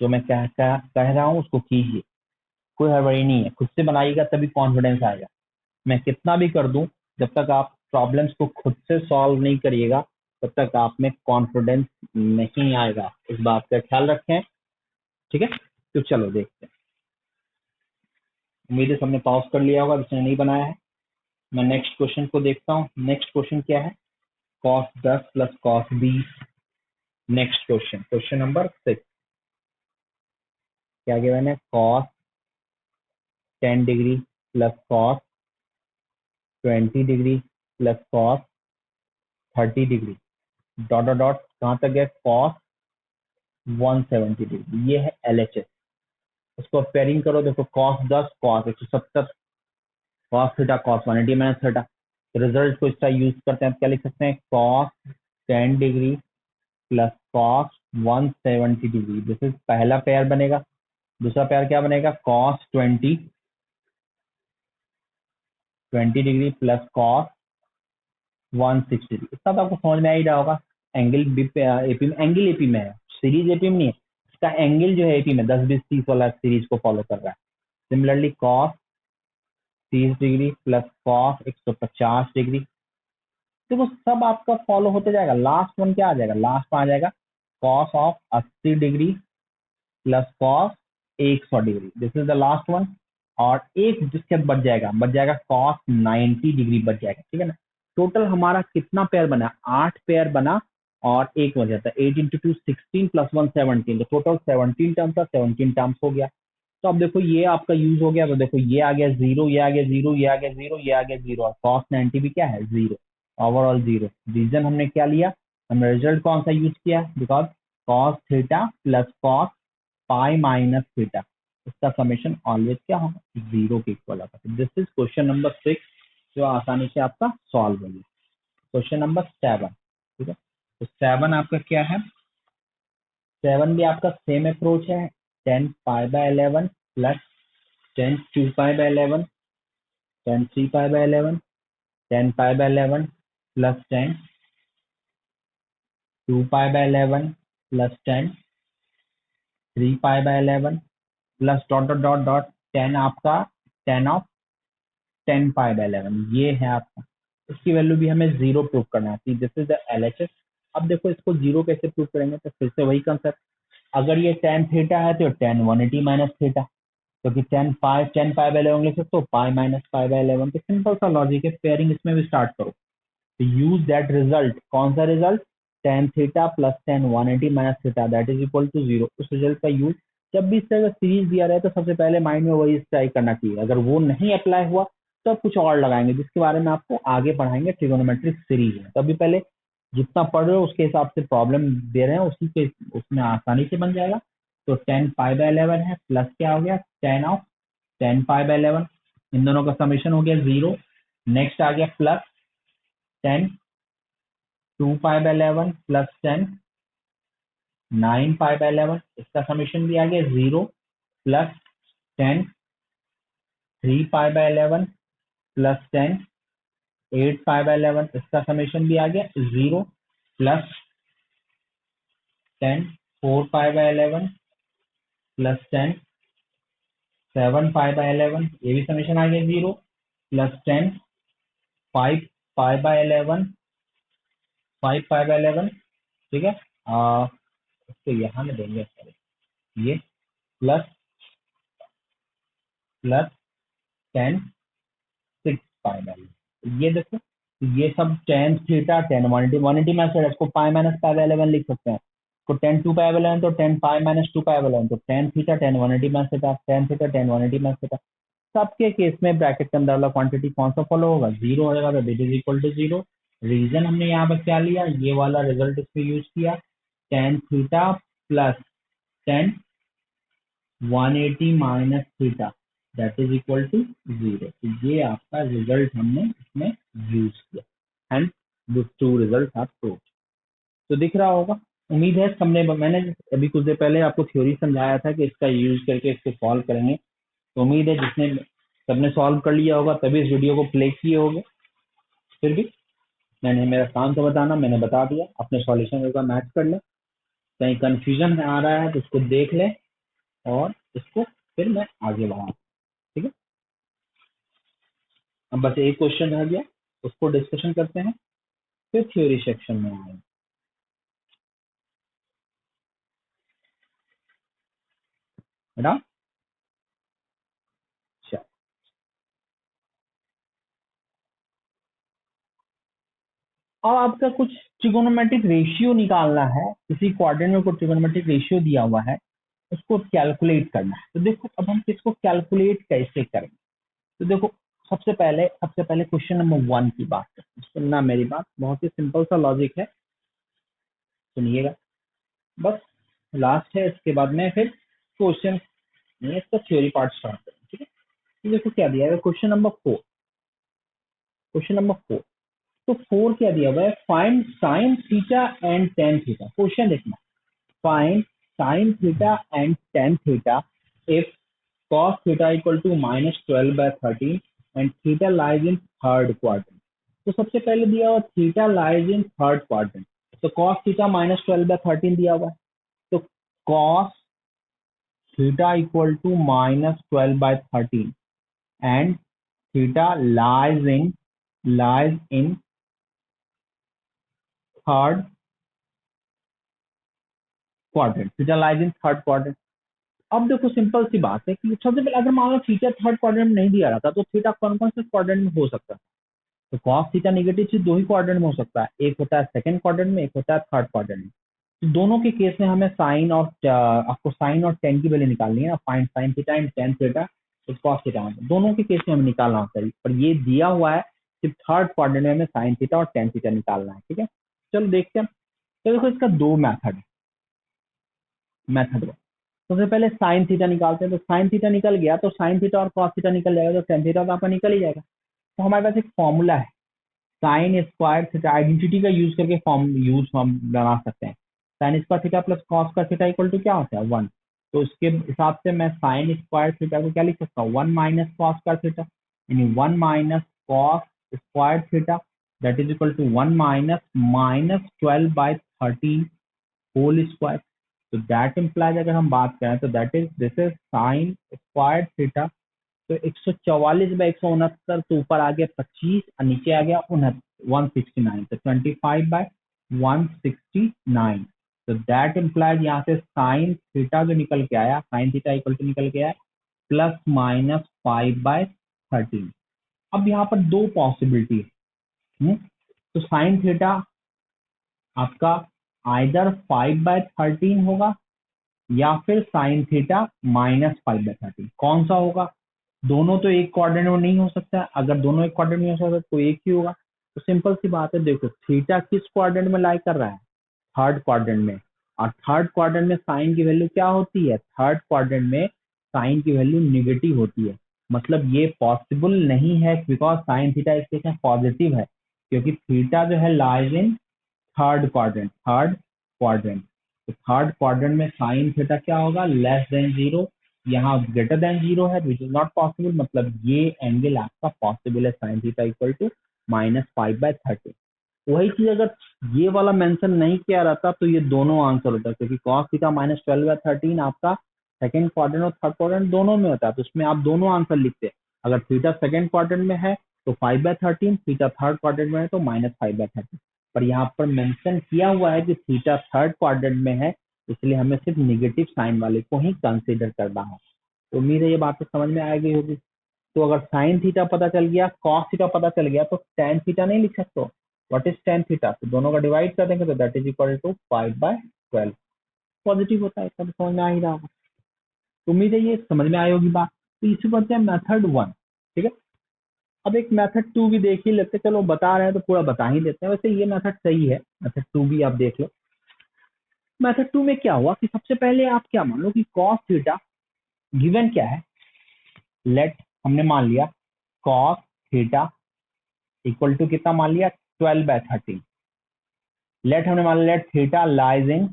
जो मैं कह रहा हूँ उसको कीजिए, कोई हड़बड़ी नहीं है, खुद से बनाइएगा तभी कॉन्फिडेंस आएगा। मैं कितना भी कर दूं, जब तक आप प्रॉब्लम्स को खुद से सॉल्व नहीं करिएगा तब तक आप में कॉन्फिडेंस नहीं आएगा। इस बात का ख्याल रखें, ठीक है। तो चलो देखते हैं। उम्मीद है सबने पॉज कर लिया होगा जिसने नहीं बनाया है। मैं नेक्स्ट क्वेश्चन को देखता हूँ। नेक्स्ट क्वेश्चन क्या है, cos 10 plus cos 20। Next question, question number 6। क्या गिवन है, cos 10 degree plus cos 20 degree plus cos 30 degree, dot dot dot कहाँ तक गया, कॉस 170 डिग्री। ये है LHS। इसको पेयरिंग करो, देखो cos 10 cos 170, cos theta cos 180 minus theta. Result को इसका यूज करते हैं, तो क्या लिख सकते हैं, cos 10 degree plus cos 170 degree. This is पहला पेयर बनेगा। दूसरा पेयर क्या बनेगा, cos 20 degree plus cos 160 degree. इतना तो आपको समझ में आ ही रहा होगा। एंगल एपी में, एंगल एपी में है, सीरीज एपी में नहीं है। इसका एंगल जो है एपी में 10 20 30 वाला सीरीज को फॉलो कर रहा है। Similarly cos 30 degree plus cos 150 degree, देखो सब आपका फॉलो होते जाएगा। लास्ट वन क्या आ जाएगा, लास्ट में आ जाएगा cos of 80 degree plus cos 100 degree. This is the last one. और एक जिसके बच जाएगा कॉस 90 डिग्री बच जाएगा, ठीक है ना। टोटल हमारा कितना पेयर बना, 8 पेयर बना और एक बच जाता है 8 × 2 16 प्लस 1 17, तो टोटल 17 टर्म्स था, 17 टर्म्स हो गया। तो अब देखो ये आपका यूज हो गया, तो देखो ये आ गया जीरो, ये आ गया जीरो, ये आ गया जीरो, ये आ गया जीरो, और कॉस 90 भी क्या है, जीरो, ओवरऑल जीरो। रीजन हमने क्या लिया, हमने रिजल्ट कौन सा यूज किया, because cos theta plus cos pi minus theta, इसका समेशन ऑलवेज क्या होगा, जीरो के इक्वल होगा। दिस इज क्वेश्चन नंबर 6, जो आसानी से आपका सॉल्व हो गया। क्वेश्चन नंबर 7, ठीक है। तो 7 आपका क्या है, 7 भी आपका सेम अप्रोच है, 10 pi by 11 plus 10 2 pi by 11, 10 3 pi by 11, 10 pi by 11 plus 10 2 pi by 11 plus 10 3 pi by 11 plus dot dot dot dot ten आपका टेन ऑफ 10 पाई/11 ये है आपका। इसकी वैल्यू भी हमें जीरो प्रूव करना है। This is the LHS. अब देखो इसको जीरो कैसे प्रूव करेंगे, तो फिर से वही कंसेप्ट। अगर ये टेन थीटा है तो टेन 180 माइनस थीटा, क्योंकि टेन पाई/11 लिख सकते हो, पाई माइनस पाई/11। तो सिंपल सा लॉजिक है, पेयरिंग इसमें भी स्टार्ट करो। तो यूज दैट रिजल्ट, कौन सा result, tan theta plus tan 180 minus theta that is equal to zero. उस रिजल्ट का यूज जब भी इस तरह का सीरीज दिया रहे तो सबसे पहले माइंड में वही ट्राई करना चाहिए। अगर वो नहीं अप्लाई हुआ तो कुछ और लगाएंगे, जिसके बारे में आपको आगे पढ़ाएंगे। ट्रिगोनोमेट्रिक सीरीज है, तभी पहले जितना पढ़ रहे हो उसके हिसाब से प्रॉब्लम दे रहे हैं, उसी के उसमें आसानी से बन जाएगा। तो 10 पाई/11 है, प्लस क्या हो गया, टेन ऑफ 10 पाई/11, इन दोनों का समेशन हो गया जीरो। नेक्स्ट आ गया प्लस टेन 2 पाई/11 प्लस 10 9 पाई/11, इसका समेशन भी आ गया जीरो। प्लस 10 3 पाई/11 प्लस 10 8 पाई/11, इसका समेशन भी आ गया जीरो। प्लस 10 4 पाई/11 प्लस 10 7 पाई/11, ये भी समेशन आ गया जीरो। प्लस 10 5 पाई/11 5 पाई/11, ठीक है। इसको यहाँ में देंगे, ये प्लस प्लस 10 6 पाई/11। ये देखो, ये सब tan theta tan 180 minus theta, इसको पाई माइनस पाई/11 लिख सकते हैं। तो 10 2 पाई/11 तो 10 पाई माइनस 2 पाई/11, तो tan theta tan 180 minus theta, tan theta tan 180 minus theta. सबके केस में ब्रैकेट के अंदर वाला क्वांटिटी कौन सा फॉलो होगा, जीरो हो जाएगा, तो this is equal to zero. Reason हमने यहाँ पर क्या लिया, ये वाला रिजल्ट इसमें यूज किया, tan theta plus tan 180 minus theta that is equal to zero. तो ये आपका रिजल्ट हमने इसमें यूज किया and this two result are proved. तो दिख रहा होगा, उम्मीद है सबने, मैंने अभी कुछ देर पहले आपको थ्योरी समझाया था कि इसका यूज करके इसको सॉल्व करेंगे। तो उम्मीद है जिसने सबने सॉल्व कर लिया होगा तभी इस वीडियो को प्ले किए होंगे। फिर भी मैंने, मेरा काम तो बताना, मैंने बता दिया, अपने सॉल्यूशन एक बार मैच कर ले, कहीं कंफ्यूजन आ रहा है तो उसको देख ले और इसको फिर मैं आगे बढ़ा, ठीक है। अब बस एक क्वेश्चन रह गया, उसको डिस्कशन करते हैं, फिर थ्योरी सेक्शन में आएंगे, बेटा। अच्छा, अब आपका कुछ ट्रिगोनोमेट्रिक रेशियो निकालना है, किसी क्वाड्रेंट में कोई ट्रिगोनोमेट्रिक रेशियो दिया हुआ है, उसको कैलकुलेट करना है। तो देखो अब हम किसको कैलकुलेट कैसे करेंगे। तो देखो सबसे पहले क्वेश्चन नंबर 1 की बात करते हैं। सुनना मेरी बात, बहुत ही सिंपल सा लॉजिक है, सुनिएगा बस, लास्ट है, इसके बाद में फिर क्वेश्चन, इसका थ्योरी पार्ट स्टार्ट करें, ठीक है। तो देखो क्या दिया है, क्वेश्चन नंबर 4। तो 4 क्या दिया हुआ है, find sine theta and tan theta. Question देखना, find sine theta and tan theta if cos theta equal to -12/13 and theta lies in third quadrant। तो सबसे पहले दिया हुआ theta lies in third quadrant, तो cos थीटा -12/13 दिया हुआ है, तो cos theta equal to -12/13 and theta lies in third quadrant, theta lies in third quadrant. अब देखो सिंपल सी बात है कि सबसे पहले अगर मान लो थीटा थर्ड क्वाड्रेंट में नहीं दिया रहता तो थीटा कौन कौन से क्वाड्रेंट में हो सकता है, तो कॉस थीटा नेगेटिव चीज दो ही क्वाड्रेंट में हो सकता है, एक होता है सेकंड क्वाड्रेंट में, एक होता है थर्ड क्वाड्रेंट में। तो दोनों के केस में हमें साइन और आपको साइन और टेन की वैल्यू निकालनी है ना, find sine theta and tan theta cos theta, दोनों के केस में हमें निकालना होता है, पर ये दिया हुआ है सिर्फ थर्ड क्वाड्रेंट में हमें साइन थीटा और टेन थीटा निकालना है, ठीक है। चलो देखते हैं। तो देखो इसका दो मेथड है। सबसे पहले साइन थीटा निकालते हैं, तो साइन थीटा निकल गया तो साइन थीटा और कॉस थीटा निकल जाएगा, तो टेन थीटा तो आपका निकल ही जाएगा। तो हमारे पास एक फॉर्मूला है, साइन स्क्वायर थीटा, आइडेंटिटी का यूज करके फॉर्म बना सकते हैं। Sign square theta plus cos का थीटा इक्वल टू क्या होता है, 1। तो उसके हिसाब से मैं साइन स्क्वायर थीटा को क्या लिख सकता हूँ, 1 माइनस कॉस का थीटा, यानी 1 minus cos square theta that is equal to 1 minus -12/13 whole square. तो दैट इम्प्लाइज अगर हम बात करें तो that is this is sine square theta. तो 144/169, तो ऊपर आ गया 25 और नीचे आ गया 169, तो 25/169। तो दैट इम्प्लाइज यहाँ से साइन थीटा जो निकल के आया, साइन थीटा इक्वल टू निकल के आया +-5/13। अब यहाँ पर दो पॉसिबिलिटी है। तो साइन थीटा आपका आइदर 5/13 होगा या फिर साइन थीटा -5/13। कौन सा होगा? दोनों तो एक क्वाड्रेंट में नहीं हो सकता। अगर दोनों एक क्वाड्रेंट में हो सकता तो एक ही होगा। तो सिंपल सी बात है, देखो थीटा किस क्वाड्रेंट में लाई कर रहा है? थर्ड क्वाड्रेंट में। और थर्ड क्वाड्रेंट में साइन की वैल्यू क्या होती है? थर्ड क्वाड्रेंट में साइन की वैल्यू निगेटिव होती है। मतलब ये पॉसिबल नहीं है बिकॉज साइन थीटा इस केस में पॉजिटिव है, क्योंकि थीटा जो है लाइज इन थर्ड क्वाड्रेंट। तो थर्ड क्वाड्रेंट में साइन थीटा क्या होगा? <<0 यहाँ greater than 0 है, विच इज नॉट पॉसिबल। मतलब ये एंगल आपका पॉसिबल है, साइन थीटा इक्वल टू -5/13। वही चीज अगर ये वाला मेंशन नहीं किया रहता तो ये दोनों आंसर होता, क्योंकि cos थीटा -12/13 आपका सेकंड क्वाड्रेंट और थर्ड क्वाड्रेंट दोनों में होता है। तो उसमें आप दोनों आंसर लिखते। अगर थीटा सेकंड क्वाड्रेंट में है तो 5/13, थीटा थर्ड क्वाड्रेंट में है तो -5/13। पर यहाँ पर मेंशन किया हुआ है कि थीटा थर्ड क्वाड्रेंट में है, इसलिए हमें सिर्फ निगेटिव साइन वाले को ही कंसीडर करना है। तो उम्मीद है ये बात तो समझ में आ गई होगी। तो अगर साइन थीटा पता चल गया, कॉस थीटा पता चल गया, तो टेन थीटा नहीं लिख सकते। What is tan theta? तो दोनों का डिवाइड कर देंगे तो that is equal to 5/12। Positive होता है, इसका तो समझ में आ ही रहा होगा। तो उम्मीद है ये समझ में आई होगी बात। तो इसी करते हैं मेथड 1। ठीक है, अब एक मेथड 2 भी देख ही लेते। चलो बता रहे हैं तो पूरा बता ही देते हैं। वैसे ये मेथड सही है, मेथड 2 भी आप देख लो। मेथड 2 में क्या हुआ कि सबसे पहले आप क्या मान लो कि कॉस थीटा गिवन क्या है। लेट हमने मान लिया कॉस थीटा इक्वल टू कितना मान लिया? 12/13। लेट हमने मान लिया थीटा लाइजिंग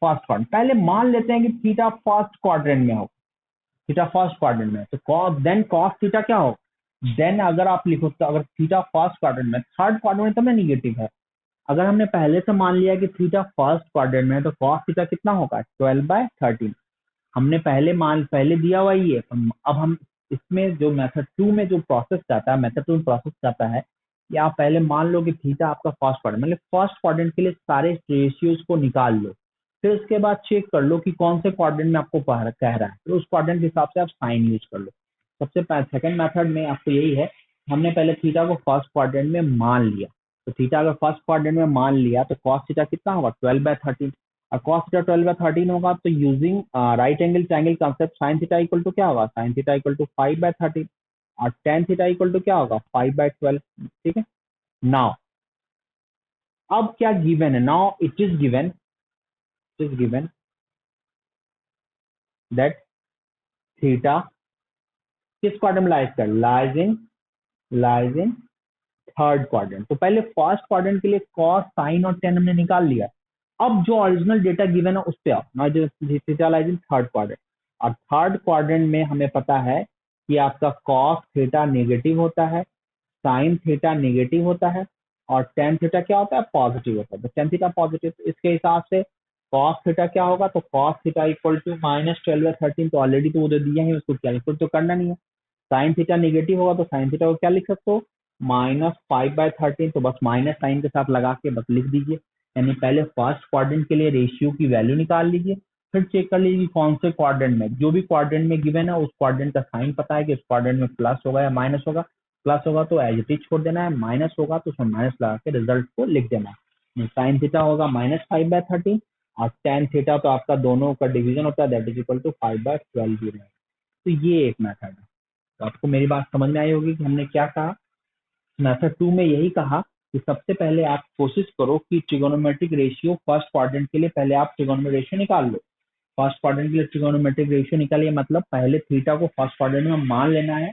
फर्स्ट क्वाड्रेंट। पहले मान लेते हैं कि थीटा फर्स्ट क्वाड्रेंट में हो। थीटा फर्स्ट क्वाड्रेंट में तो कॉस, देन कॉस थीटा क्या हो? देन अगर आप लिखो तो अगर थीटा फर्स्ट क्वाड्रेंट में, थर्ड क्वाड्रेंट में तो मैं निगेटिव है। अगर हमने पहले से मान लिया कि थीटा फर्स्ट क्वाड्रेंट में है तो कॉस थीटा कितना होगा? 12/13। हमने पहले दिया हुआ ही है। अब हम इसमें जो मेथड 2 में जो प्रोसेस जाता है, मेथड 2 में प्रोसेस जाता है कि आप पहले मान लो कि थीटा आपका फर्स्ट क्वाड्रेंट, मतलब फर्स्ट क्वाड्रेंट के लिए सारे रेशियोज को निकाल लो। फिर उसके बाद चेक कर लो कि कौन से क्वाड्रेंट में आपको कह रहा है, फिर उस क्वाड्रेंट के हिसाब से आप साइन यूज कर लो। सबसे सेकंड मेथड में आपको यही है, हमने पहले थीटा को फर्स्ट क्वाड्रेंट में मान लिया। तो थीटा अगर फर्स्ट क्वाड्रेंट में मान लिया तो कॉस थीटा कितना होगा? 12/13। और cos थीटा 12/13 होगा तो using right angle triangle concept sine theta equal to क्या होगा? साइन थीटा इक्वल टू 5/13 और टेन थीटा इक्वल टू क्या होगा? 5/12। ठीक है, नाउ अब क्या गिवन है? Now it is given that theta किस क्वाड्रेंट में लाइज इन थर्ड क्वाड्रेंट। तो पहले फर्स्ट क्वाड्रेंट के लिए कॉस, साइन और टेन हमने निकाल लिया। अब जो ओरिजिनल डेटा गिवन है उस पे आओ ना, जो theta lies in third quadrant. और थर्ड क्वाड्रेंट में हमें पता है कि आपका कॉस थीटा नेगेटिव होता है, साइन थीटा नेगेटिव होता है और टेन थीटा क्या होता है? पॉजिटिव होता है। तो टेन थीटा पॉजिटिव, तो इसके हिसाब से कॉस थीटा क्या होगा? तो कॉस थीटा इक्वल टू -12/13। तो ऑलरेडी तो वो दे दिया है, उसको कैलकुलेट तो करना नहीं है। साइन थीटा नेगेटिव होगा तो साइन थीटा को क्या लिख सकते हो? -5/13। तो बस माइनस साइन के साथ लगा के बस लिख दीजिए। यानी पहले फर्स्ट क्वाड्रेंट के लिए रेशियो की वैल्यू निकाल लीजिए, फिर चेक कर लीजिए कौन से क्वाड्रेंट में, जो भी क्वाड्रेंट में गिवन है उस क्वाड्रेंट का साइन पता है कि उस क्वाड्रेंट में प्लस होगा या माइनस होगा। प्लस होगा तो एज इट इज छोड़ देना है, माइनस होगा तो उसमें माइनस लगा के रिजल्ट को लिख देना है। साइन थीटा होगा -5/13 और टेन थीटा तो आपका दोनों का डिवीजन होता है, दैट इज इक्वल टू 5/12 भी रहेगा। तो ये एक मेथड है। तो आपको मेरी बात समझ में आई होगी कि हमने क्या कहा। मेथड 2 में यही कहा कि सबसे पहले आप कोशिश करो कि ट्रिगोनोमेट्रिक रेशियो फर्स्ट क्वाड्रेंट के लिए पहले आप ट्रिगोनोमेट्रिक रेशियो निकाल लो। फर्स्ट क्वाड्रेंट के लिए ट्रिगोनोमेट्रिक रेशियो निकालिए, मतलब पहले थीटा को फर्स्ट क्वाड्रेंट में मान लेना है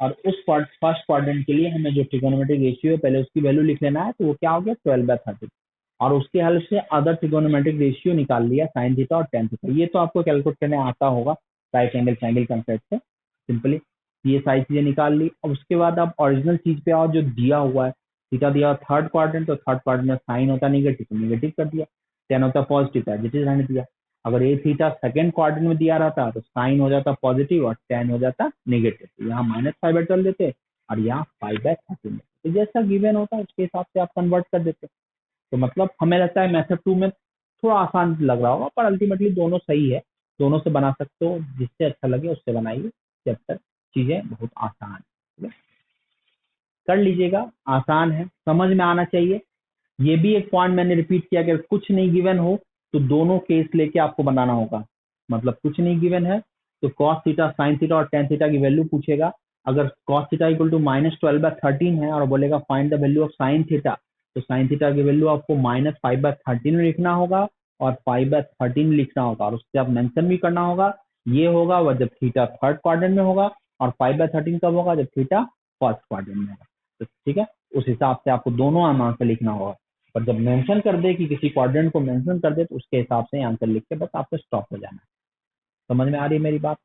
और उस फर्स्ट क्वाड्रेंट के लिए हमें जो ट्रिगोनोमेट्रिक रेशियो है पहले उसकी वैल्यू लिख लेना है। तो वो क्या हो गया? 12/13। और उसके हेल्प से अदर ट्रिगोनोमेट्रिक रेशियो निकाल लिया, साइन थीटा और टेन थीटा। ये तो आपको कैलकुलेट करने आता होगा राइट एंगल ट्रायंगल कंसेप्ट से। सिंपली ये सारी चीजें निकाल ली। अब उसके बाद आप ओरिजिनल चीज पे आओ जो दिया हुआ है। थीटा दिया थर्ड क्वाड्रेंट, तो थर्ड क्वाड्रेंट में साइन होता है नेगेटिव, तो नेगेटिव कर दिया। tan होता पॉजिटिव था, जिट इज रहने दिया। अगर ए थीटा सेकंड क्वाड्रेंट में दिया रहता तो साइन हो जाता पॉजिटिव और tan हो जाता नेगेटिव। तो यहाँ -5/12 देते और यहाँ 5/13। तो जैसा गिवन होता है उसके हिसाब से आप कन्वर्ट कर देते। तो मतलब हमें लगता है मेथड 2 में थोड़ा आसान लग रहा होगा, पर अल्टीमेटली दोनों सही है, दोनों से बना सकते हो, जिससे अच्छा लगे उससे बनाइए, जब तक चीजें बहुत आसान है, ठीक है? कर लीजिएगा, आसान है, समझ में आना चाहिए। ये भी एक पॉइंट मैंने रिपीट किया कि कुछ नहीं गिवन हो तो दोनों केस लेके आपको बनाना होगा। मतलब कुछ नहीं गिवन है तो कॉस थीटा, साइन थीटा और टेन थीटा की वैल्यू पूछेगा। अगर कॉस थीटा इक्वल टू -12/13 है और बोलेगा find the value of sine theta, तो साइन थीटा की वैल्यू आपको -5/13 में लिखना होगा और 5/13 लिखना होगा, और उससे आप मेंशन भी करना होगा। ये होगा वह जब थीटा थर्ड क्वाड्रेंट में होगा, और 5/13 कब होगा, जब थीटा फर्स्ट क्वाड्रेंट में होगा। तो ठीक है, उस हिसाब से आपको दोनों आंसर लिखना होगा। पर जब मेंशन कर दे कि किसी क्वाड्रेंट को मेंशन कर दे तो उसके हिसाब से आंसर लिख के बस आपको स्टॉप हो जाना है। समझ में आ रही है मेरी बात?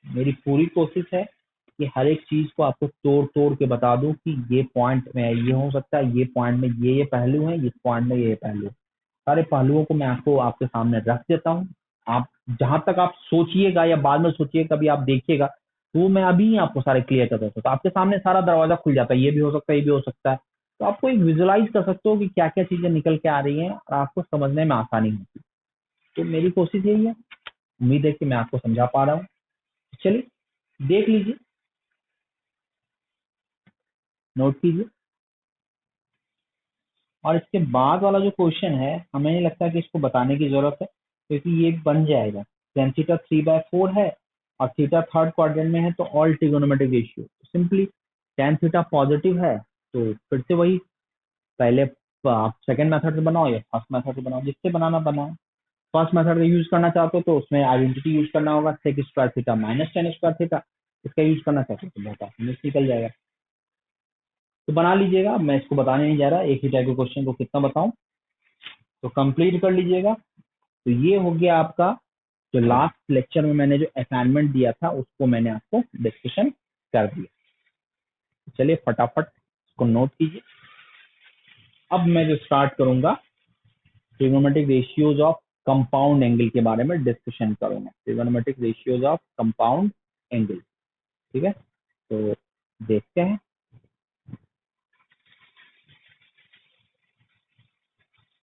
मेरी पूरी कोशिश है कि हर एक चीज को आपको तोड़ तोड़ के बता दूं कि ये पॉइंट में ये हो सकता है, ये पॉइंट में ये पहलू है, इस पॉइंट में ये पहलू है। सारे पहलुओं को मैं आपको आपके सामने रख देता हूँ। आप जहां तक आप सोचिएगा या बाद में सोचिएगा, कभी आप देखिएगा, तो मैं अभी आपको सारे क्लियर कर देता हूँ। तो आपके सामने सारा दरवाजा खुल जाता है, ये भी हो सकता है, ये भी हो सकता है। तो आपको एक विजुलाइज कर सकते हो कि क्या क्या चीजें निकल के आ रही हैं और आपको समझने में आसानी होती है। तो मेरी कोशिश यही है, उम्मीद है कि मैं आपको समझा पा रहा हूँ। चलिए देख लीजिए, नोट कीजिए। और इसके बाद वाला जो क्वेश्चन है, हमें नहीं लगता कि इसको बताने की जरूरत है, क्योंकि ये बन जाएगा। tan थीटा 3/4 है और थीटा थर्ड क्वाड्रेंट में है, तो all trigonometric ratio simply tan theta positive है तो फिर से वही, पहले आप सेकंड मेथड से बनाओ या फर्स्ट मेथड से बनाओ, जिससे बनाना बनाओ। फर्स्ट मेथड का यूज करना चाहते हो तो उसमें आइडेंटिटी यूज करना होगा, sec square theta minus tan square theta. इसका यूज करना चाहते हो तो बहुत आसानी से निकल जाएगा। तो बना लीजिएगा, मैं इसको बताने नहीं जा रहा, एक ही टाइप के क्वेश्चन को कितना बताऊं, तो कंप्लीट कर लीजिएगा। तो ये हो गया आपका, जो लास्ट लेक्चर में मैंने जो असाइनमेंट दिया था उसको मैंने आपको डिस्कशन कर दिया। चलिए फटाफट इसको नोट कीजिए। अब मैं जो स्टार्ट करूंगा, trigonometric ratios of compound angle के बारे में डिस्कशन करूंगा। Trigonometric ratios of compound angle, ठीक है? तो देखते हैं